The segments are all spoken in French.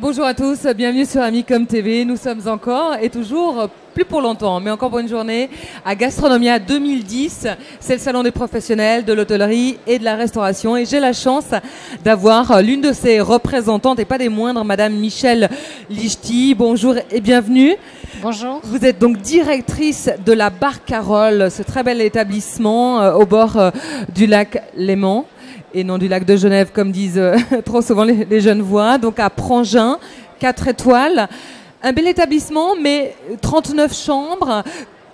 Bonjour à tous, bienvenue sur Amicom TV. Nous sommes encore et toujours, plus pour longtemps, mais encore pour une journée, à Gastronomia 2010. C'est le salon des professionnels de l'hôtellerie et de la restauration. Et j'ai la chance d'avoir l'une de ses représentantes, et pas des moindres, Madame Michèle Lichty. Bonjour et bienvenue. Bonjour. Vous êtes donc directrice de la Barcarolle, ce très bel établissement au bord du lac Léman. Et non du lac de Genève, comme disent trop souvent les jeunes voix. Donc à Prangin, 4 étoiles. Un bel établissement, mais 39 chambres.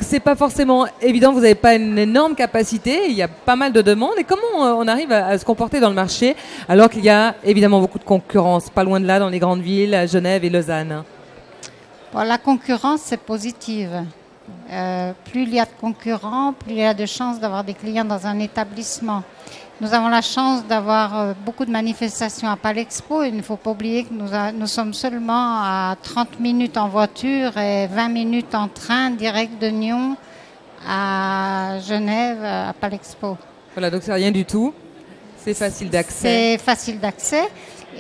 C'est pas forcément évident, vous n'avez pas une énorme capacité. Il y a pas mal de demandes. Et comment on arrive à se comporter dans le marché alors qu'il y a évidemment beaucoup de concurrence, pas loin de là, dans les grandes villes, à Genève et Lausanne? Bon, la concurrence, c'est positive. Plus il y a de concurrents, plus il y a de chances d'avoir des clients dans un établissement. Nous avons la chance d'avoir beaucoup de manifestations à Palexpo. Il ne faut pas oublier que nous sommes seulement à 30 minutes en voiture et 20 minutes en train direct de Nyon à Genève, à Palexpo. Voilà, donc c'est rien du tout. C'est facile d'accès. C'est facile d'accès.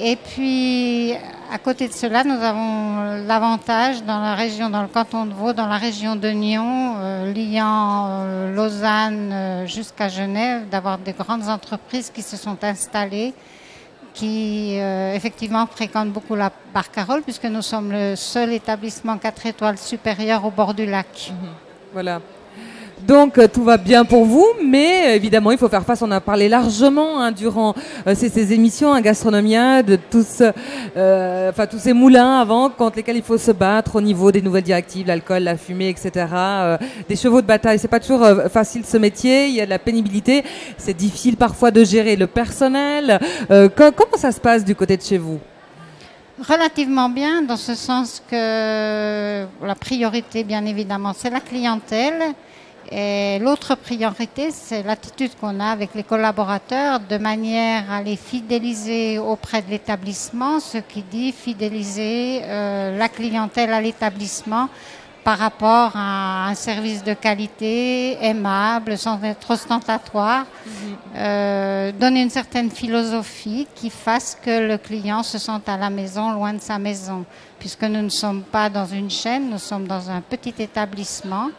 Et puis, à côté de cela, nous avons l'avantage dans la région, dans le canton de Vaud, dans la région de Nyon, liant Lausanne jusqu'à Genève, d'avoir des grandes entreprises qui se sont installées, qui effectivement fréquentent beaucoup la Barcarolle, puisque nous sommes le seul établissement 4 étoiles supérieur au bord du lac. Voilà. Donc tout va bien pour vous, mais évidemment il faut faire face. On a parlé largement durant ces émissions à Gastronomia de tous ces moulins avant contre lesquels il faut se battre au niveau des nouvelles directives, l'alcool, la fumée, etc. Des chevaux de bataille. C'est pas toujours facile ce métier. Il y a de la pénibilité. C'est difficile parfois de gérer le personnel. Comment ça se passe du côté de chez vous? Relativement bien, dans ce sens que la priorité, bien évidemment, c'est la clientèle. Et l'autre priorité, c'est l'attitude qu'on a avec les collaborateurs de manière à les fidéliser auprès de l'établissement, ce qui dit fidéliser la clientèle à l'établissement par rapport à un service de qualité, aimable, sans être ostentatoire, donner une certaine philosophie qui fasse que le client se sente à la maison, loin de sa maison. Puisque nous ne sommes pas dans une chaîne, nous sommes dans un petit établissement.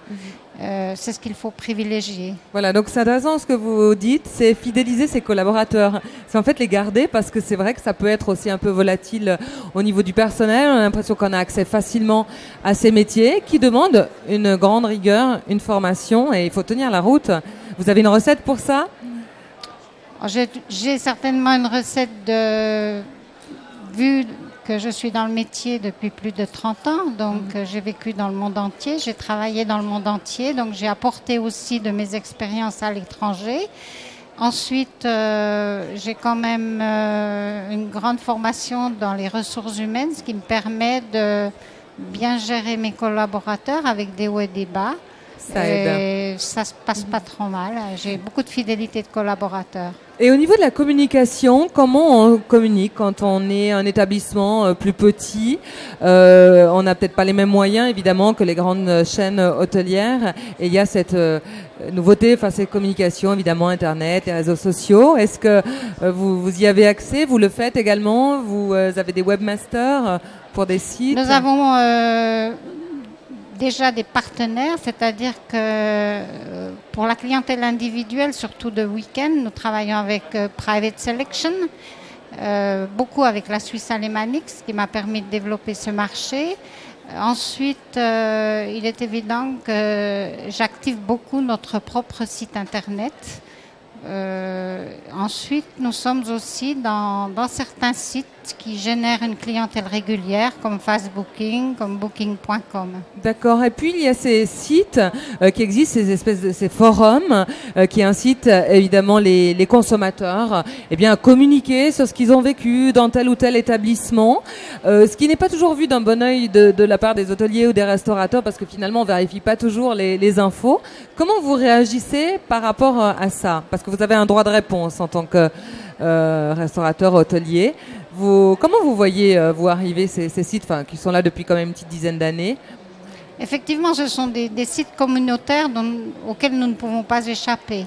C'est ce qu'il faut privilégier. Voilà, donc c'est intéressant ce que vous dites, c'est fidéliser ses collaborateurs. C'est en fait les garder parce que c'est vrai que ça peut être aussi un peu volatile au niveau du personnel. On a l'impression qu'on a accès facilement à ces métiers qui demandent une grande rigueur, une formation et il faut tenir la route. Vous avez une recette pour ça? J'ai certainement une recette vu que je suis dans le métier depuis plus de 30 ans, donc j'ai vécu dans le monde entier, j'ai travaillé dans le monde entier, donc j'ai apporté aussi de mes expériences à l'étranger. Ensuite, j'ai quand même une grande formation dans les ressources humaines, ce qui me permet de bien gérer mes collaborateurs avec des hauts et des bas. Ça aide. Ça se passe pas trop mal. J'ai beaucoup de fidélité de collaborateurs. Et au niveau de la communication, comment on communique quand on est un établissement plus petit? On n'a peut-être pas les mêmes moyens, évidemment, que les grandes chaînes hôtelières. Et il y a cette nouveauté, ces communications, évidemment, Internet, les réseaux sociaux. Est-ce que vous y avez accès? Vous le faites également? Vous avez des webmasters pour des sites? Nous avons déjà des partenaires, c'est-à-dire que pour la clientèle individuelle, surtout de week-end, nous travaillons avec Private Selection, beaucoup avec la Suisse Alémanique, qui m'a permis de développer ce marché. Ensuite, il est évident que j'active beaucoup notre propre site internet. Ensuite, nous sommes aussi dans certains sites qui génèrent une clientèle régulière, comme Fastbooking, comme Booking.com. D'accord. Et puis il y a ces sites qui existent, ces forums, qui incitent évidemment les consommateurs, à communiquer sur ce qu'ils ont vécu dans tel ou tel établissement, ce qui n'est pas toujours vu d'un bon œil de la part des hôteliers ou des restaurateurs, parce que finalement on vérifie pas toujours les infos. Comment vous réagissez par rapport à ça? Parce que vous avez un droit de réponse en tant que restaurateur hôtelier. Comment vous voyez vous arriver ces sites qui sont là depuis quand même une petite dizaine d'années? Effectivement, ce sont des sites communautaires auxquels nous ne pouvons pas échapper.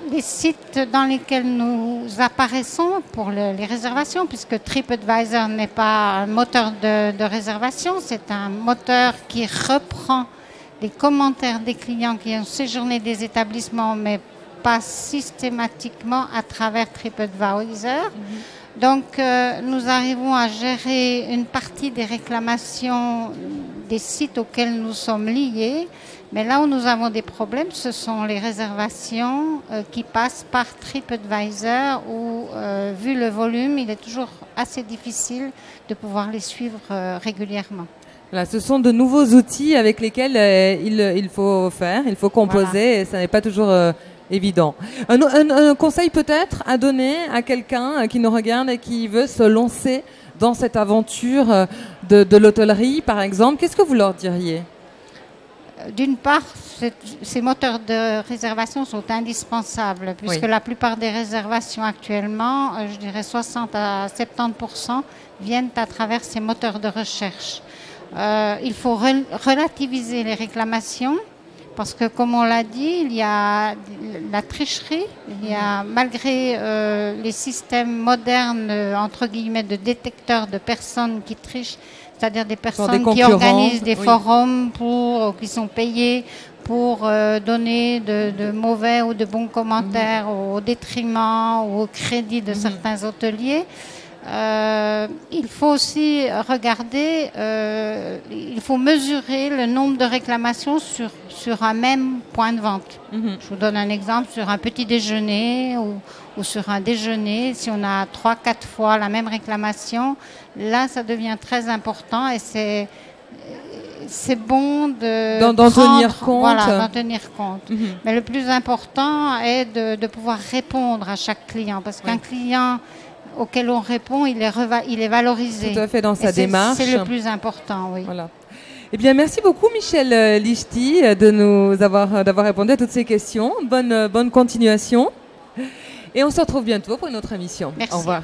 les sites dans lesquels nous apparaissons pour les réservations, puisque TripAdvisor n'est pas un moteur de réservation, c'est un moteur qui reprend les commentaires des clients qui ont séjourné des établissements, mais pas systématiquement à travers TripAdvisor. Donc, nous arrivons à gérer une partie des réclamations des sites auxquels nous sommes liés. Mais là où nous avons des problèmes, ce sont les réservations qui passent par TripAdvisor où, vu le volume, il est toujours assez difficile de pouvoir les suivre régulièrement. Là, ce sont de nouveaux outils avec lesquels il faut faire, il faut composer, voilà. Et ça n'est pas toujours évident. Un conseil peut-être à donner à quelqu'un qui nous regarde et qui veut se lancer dans cette aventure de l'hôtellerie, par exemple, qu'est-ce que vous leur diriez ? D'une part, ces moteurs de réservation sont indispensables puisque la plupart des réservations actuellement, je dirais 60 à 70%, viennent à travers ces moteurs de recherche. Il faut relativiser les réclamations parce que, comme on l'a dit, il y a la tricherie. Il y a, malgré les systèmes modernes, entre guillemets, de détecteurs de personnes qui trichent, c'est-à-dire des personnes qui organisent des forums qui sont payés pour donner de mauvais ou de bons commentaires au détriment ou au crédit de certains hôteliers. Il faut aussi regarder, il faut mesurer le nombre de réclamations sur un même point de vente. Je vous donne un exemple, sur un petit déjeuner ou sur un déjeuner, si on a 3-4 fois la même réclamation, là ça devient très important et c'est bon d'en tenir compte. Voilà, d'en tenir compte. Mais le plus important est de pouvoir répondre à chaque client parce qu'un client auquel on répond, il est valorisé. Tout à fait dans sa démarche. C'est le plus important, oui. Voilà. Eh bien, merci beaucoup, Michèle Lichty, d'avoir répondu à toutes ces questions. Bonne continuation. Et on se retrouve bientôt pour une autre émission. Merci. Au revoir.